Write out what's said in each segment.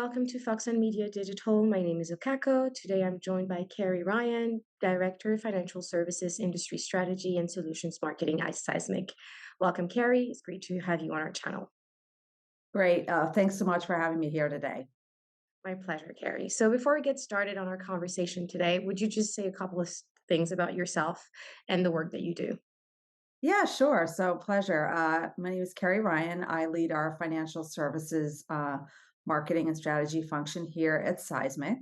welcome to Foxon Media Digital. My name is Okako. Today I'm joined by Kerry Ryan, Director of Financial Services, Industry Strategy and Solutions Marketing at Seismic. Welcome, Kerry. It's great to have you on our channel. Great. Thanks so much for having me here today. My pleasure, Kerry. So before we get started on our conversation today, would you just say a couple of things about yourself and the work that you do? Yeah, sure. So pleasure. My name is Kerry Ryan. I lead our financial services marketing and strategy function here at Seismic.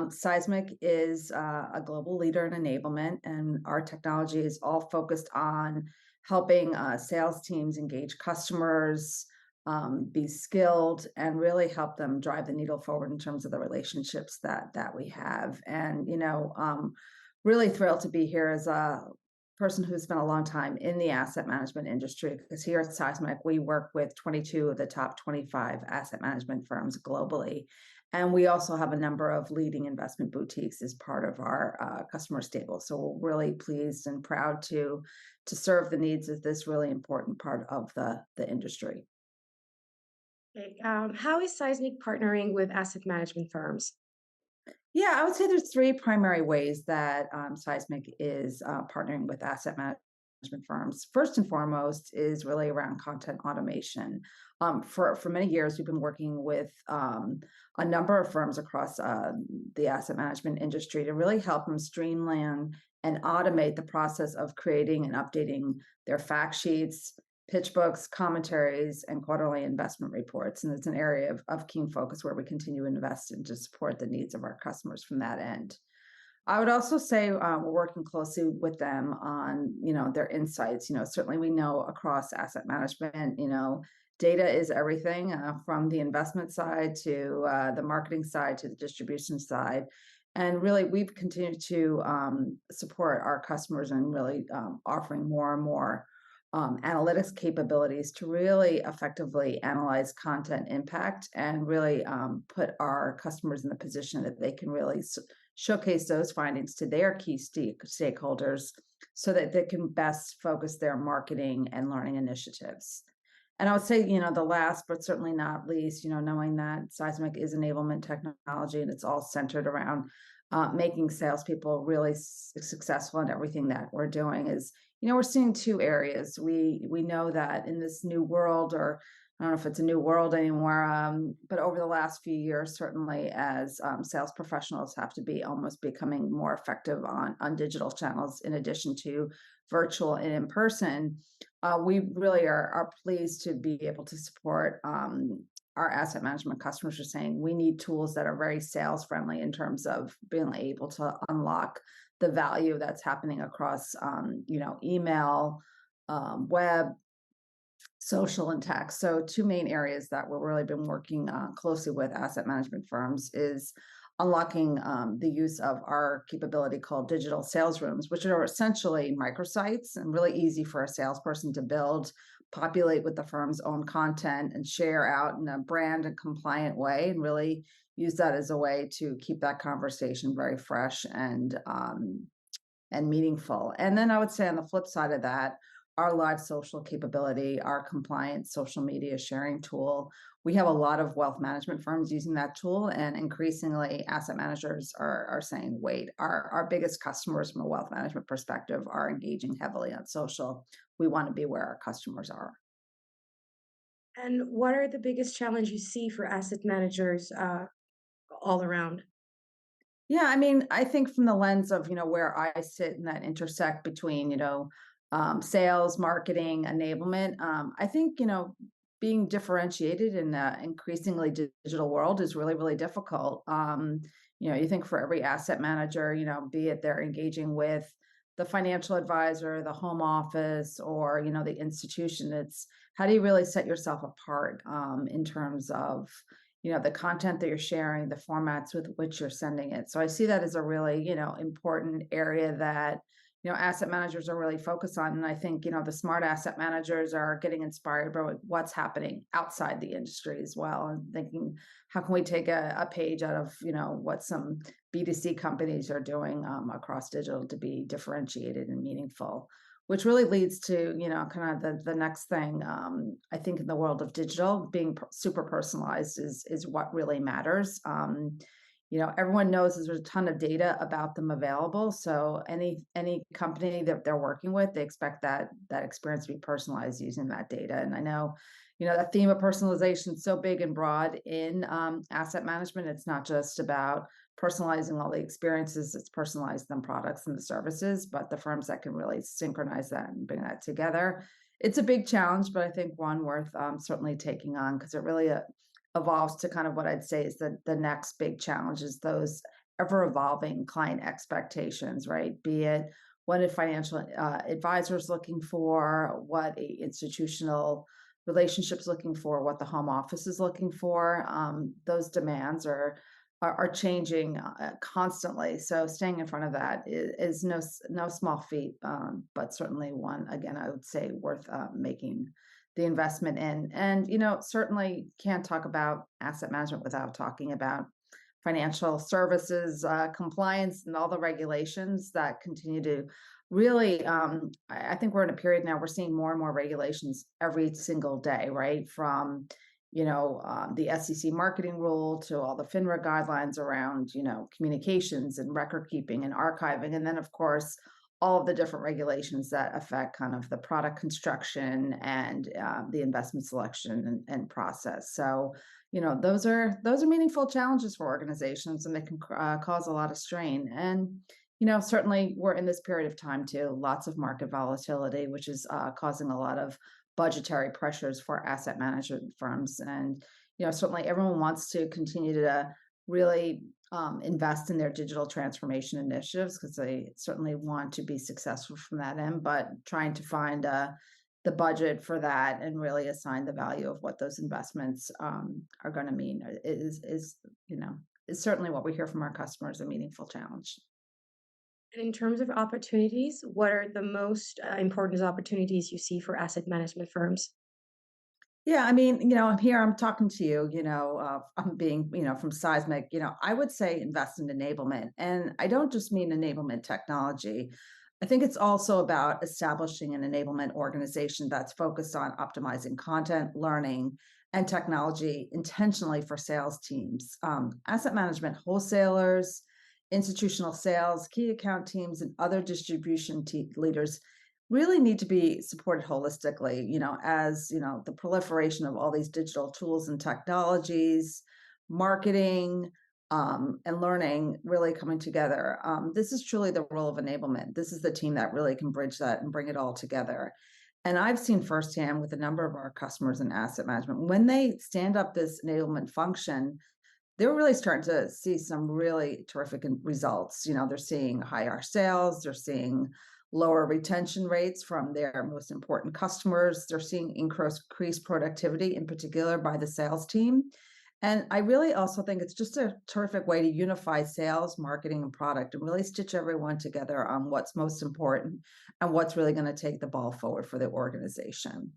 Seismic is a global leader in enablement, and our technology is all focused on helping sales teams engage customers, be skilled, and really help them drive the needle forward in terms of the relationships that we have. And really thrilled to be here as a person who's spent a long time in the asset management industry, because here at Seismic, we work with 22 of the top 25 asset management firms globally. And we also have a number of leading investment boutiques as part of our customer stable. So we're really pleased and proud to serve the needs of this really important part of the industry. Okay, how is Seismic partnering with asset management firms? Yeah, I would say there's three primary ways that Seismic is partnering with asset management firms. First and foremost is really around content automation. For many years, we've been working with a number of firms across the asset management industry to really help them streamline and automate the process of creating and updating their fact sheets, pitch books, commentaries, and quarterly investment reports. And it's an area of keen focus where we continue to invest in to support the needs of our customers from that end. I would also say we're working closely with them on, their insights. Certainly we know across asset management, data is everything from the investment side to the marketing side to the distribution side. And really, we've continued to support our customers and really offering more and more analytics capabilities to really effectively analyze content impact and really put our customers in the position that they can really showcase those findings to their key stakeholders so that they can best focus their marketing and learning initiatives. And I would say, the last but certainly not least, knowing that Seismic is enablement technology and it's all centered around making salespeople really successful in everything that we're doing is, we're seeing two areas. We know that in this new world, or I don't know if it's a new world anymore, but over the last few years, certainly as sales professionals have to be almost becoming more effective on digital channels in addition to virtual and in person, we really are pleased to be able to support our asset management customers are saying we need tools that are very sales friendly in terms of being able to unlock the value that's happening across, email, web, social, and text. So two main areas that we've really been working closely with asset management firms is unlocking the use of our capability called digital sales rooms, which are essentially microsites and really easy for a salesperson to build, populate with the firm's own content and share out in a brand and compliant way, and really use that as a way to keep that conversation very fresh and meaningful. And then I would say on the flip side of that, our live social capability, our compliant social media sharing tool. We have a lot of wealth management firms using that tool, and increasingly asset managers are saying, wait, our biggest customers from a wealth management perspective are engaging heavily on social. We want to be where our customers are. And what are the biggest challenges you see for asset managers all around? Yeah, I mean, I think from the lens of, where I sit in that intersect between, sales, marketing, enablement, I think, being differentiated in an increasingly digital world is really, really difficult. You think for every asset manager, be it they're engaging with the financial advisor, the home office, or, the institution, it's how do you really set yourself apart in terms of, the content that you're sharing, the formats with which you're sending it. So I see that as a really, important area that, asset managers are really focused on. And I think, the smart asset managers are getting inspired by what's happening outside the industry as well, and thinking, how can we take a page out of, what some B2C companies are doing across digital to be differentiated and meaningful. which really leads to, kind of the next thing. I think in the world of digital, being super personalized is what really matters. Everyone knows there's a ton of data about them available. So any company that they're working with, they expect that experience to be personalized using that data. And I know, that theme of personalization is so big and broad in asset management. It's not just about personalizing all the experiences, it's personalized them products and the services, but the firms that can really synchronize that and bring that together. It's a big challenge, but I think one worth certainly taking on because it really evolves to kind of what I'd say is the next big challenge is those ever evolving client expectations, right? Be it what a financial advisor is looking for, what a institutional relationships looking for, what the home office is looking for. Those demands are changing constantly. So staying in front of that is no small feat, but certainly one again I would say worth making the investment in. And certainly can't talk about asset management without talking about financial services compliance and all the regulations that continue to really. I think we're in a period now. We're seeing more and more regulations every single day, right? From the SEC marketing rule to all the FINRA guidelines around, communications and record keeping and archiving. And then, of course, all of the different regulations that affect kind of the product construction and the investment selection and process. So, those are meaningful challenges for organizations, and they can cause a lot of strain. And certainly we're in this period of time too. Lots of market volatility, which is causing a lot of budgetary pressures for asset management firms. And certainly everyone wants to continue to really invest in their digital transformation initiatives because they certainly want to be successful from that end, but trying to find the budget for that and really assign the value of what those investments are going to mean is certainly what we hear from our customers, a meaningful challenge. And in terms of opportunities, what are the most important opportunities you see for asset management firms? Yeah, I mean, here I'm talking to you, I'm being, from Seismic, I would say invest in enablement. And I don't just mean enablement technology. I think it's also about establishing an enablement organization that's focused on optimizing content, learning, and technology intentionally for sales teams, asset management wholesalers, institutional sales, key account teams, and other distribution leaders really need to be supported holistically, as the proliferation of all these digital tools and technologies, marketing, and learning really coming together. This is truly the role of enablement. This is the team that really can bridge that and bring it all together. And I've seen firsthand with a number of our customers in asset management, when they stand up this enablement function, they're really starting to see some really terrific results. They're seeing higher sales, they're seeing lower retention rates from their most important customers, they're seeing increased productivity, in particular by the sales team. And I really also think it's just a terrific way to unify sales, marketing, and product and really stitch everyone together on what's most important and what's really going to take the ball forward for the organization.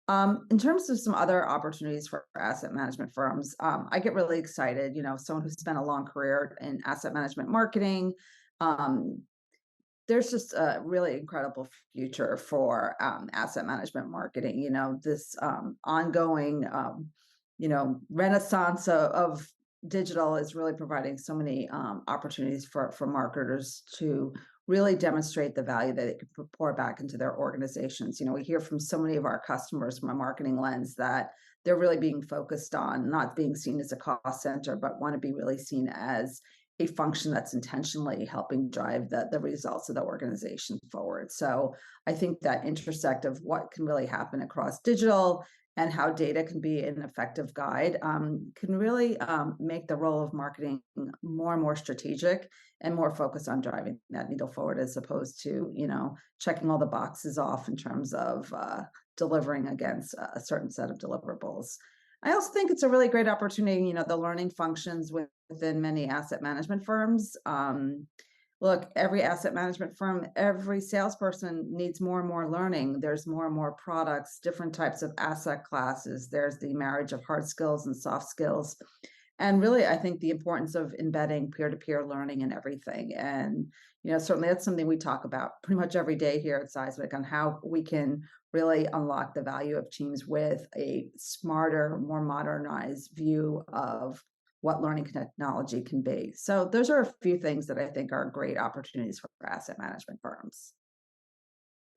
In terms of some other opportunities for asset management firms, I get really excited. Someone who spent a long career in asset management marketing, um, there's just a really incredible future for asset management marketing. This ongoing, renaissance of digital is really providing so many opportunities for marketers to really demonstrate the value that it could pour back into their organizations. We hear from so many of our customers from a marketing lens that they're really being focused on not being seen as a cost center, but want to be really seen as a function that's intentionally helping drive the results of the organization forward. So I think that intersect of what can really happen across digital and how data can be an effective guide can really make the role of marketing more and more strategic and more focused on driving that needle forward as opposed to, checking all the boxes off in terms of delivering against a certain set of deliverables. I also think it's a really great opportunity, the learning functions within many asset management firms. Look, every asset management firm, every salesperson needs more and more learning. There's more and more products, different types of asset classes. There's the marriage of hard skills and soft skills. And really, I think the importance of embedding peer-to-peer learning in everything. And, certainly that's something we talk about pretty much every day here at Seismic on how we can really unlock the value of teams with a smarter, more modernized view of what learning technology can be. So those are a few things that I think are great opportunities for asset management firms.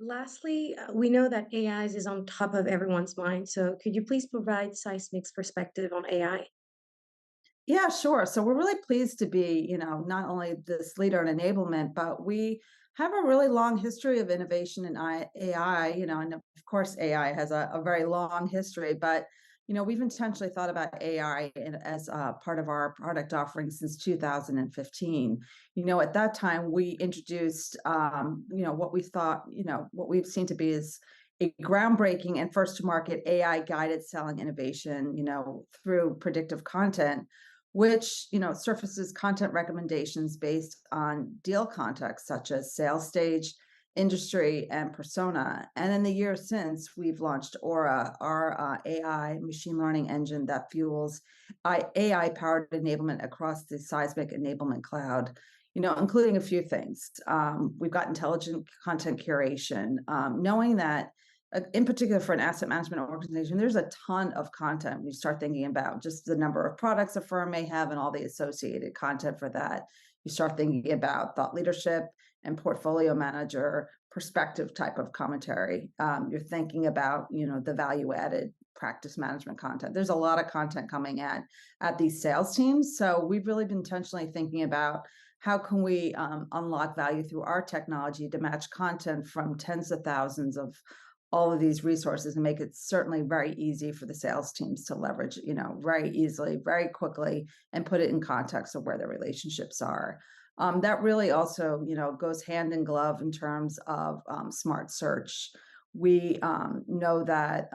Lastly, we know that AI is on top of everyone's mind. So could you please provide Seismic's perspective on AI? Yeah, sure. So we're really pleased to be, not only this leader in enablement, but we have a really long history of innovation in AI, and of course AI has a very long history, but we've intentionally thought about AI as a part of our product offering since 2015. At that time we introduced, what we thought, what we've seen to be is a groundbreaking and first to market AI guided selling innovation, through predictive content, which surfaces content recommendations based on deal context such as sales stage, industry, and persona. And in the years since, we've launched Aura, our AI machine learning engine that fuels AI powered enablement across the Seismic enablement cloud, including a few things. We've got intelligent content curation, knowing that in particular for an asset management organization, there's a ton of content when you start thinking about just the number of products a firm may have and all the associated content for that. You start thinking about thought leadership and portfolio manager perspective type of commentary. You're thinking about, the value added practice management content. There's a lot of content coming at these sales teams. So we've really been intentionally thinking about how can we unlock value through our technology to match content from tens of thousands of all of these resources and make it certainly very easy for the sales teams to leverage, very easily, very quickly, and put it in context of where their relationships are. That really also, goes hand in glove in terms of smart search. We know that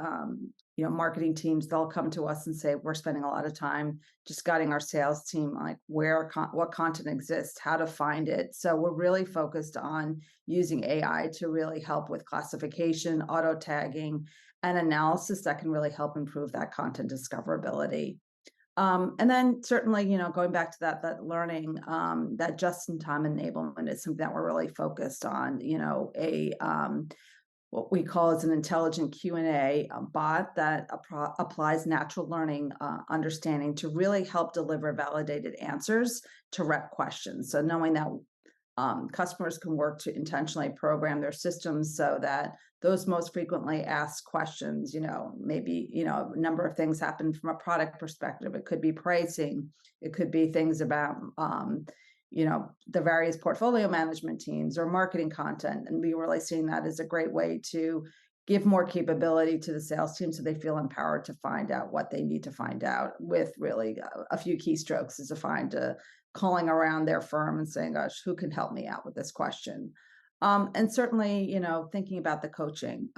marketing teams, they'll come to us and say we're spending a lot of time just guiding our sales team like what content exists, how to find it. So we're really focused on using AI to really help with classification, auto tagging, and analysis that can really help improve that content discoverability. And then certainly, going back to that learning, that just-in-time enablement is something that we're really focused on. What we call as an intelligent Q&A bot that applies natural learning understanding to really help deliver validated answers to rep questions. So knowing that customers can work to intentionally program their systems so that those most frequently asked questions, maybe, a number of things happen from a product perspective. It could be pricing. It could be things about, the various portfolio management teams or marketing content. And we're really seeing that as a great way to give more capability to the sales team so they feel empowered to find out what they need to find out with really a few keystrokes is defined to calling around their firm and saying, gosh, who can help me out with this question? And certainly, thinking about the coaching,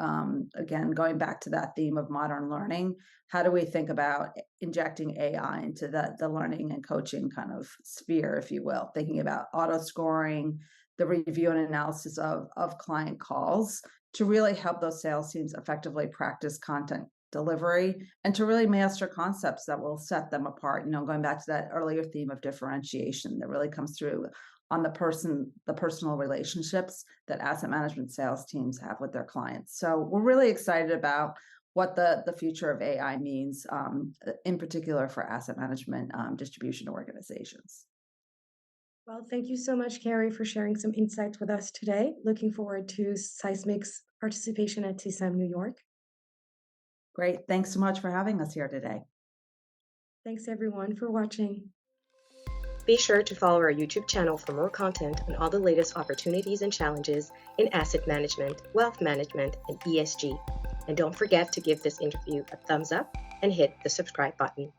again, going back to that theme of modern learning, how do we think about injecting AI into the learning and coaching kind of sphere, if you will, thinking about auto scoring, the review and analysis of client calls to really help those sales teams effectively practice content delivery and to really master concepts that will set them apart, going back to that earlier theme of differentiation that really comes through on the personal relationships that asset management sales teams have with their clients. So we're really excited about what the future of AI means, in particular for asset management distribution organizations. Well, thank you so much, Kerry, for sharing some insights with us today. Looking forward to Seismic's participation at TSAM New York. Great. Thanks so much for having us here today. Thanks, everyone, for watching. Be sure to follow our YouTube channel for more content on all the latest opportunities and challenges in asset management, wealth management, and ESG. And don't forget to give this interview a thumbs up and hit the subscribe button.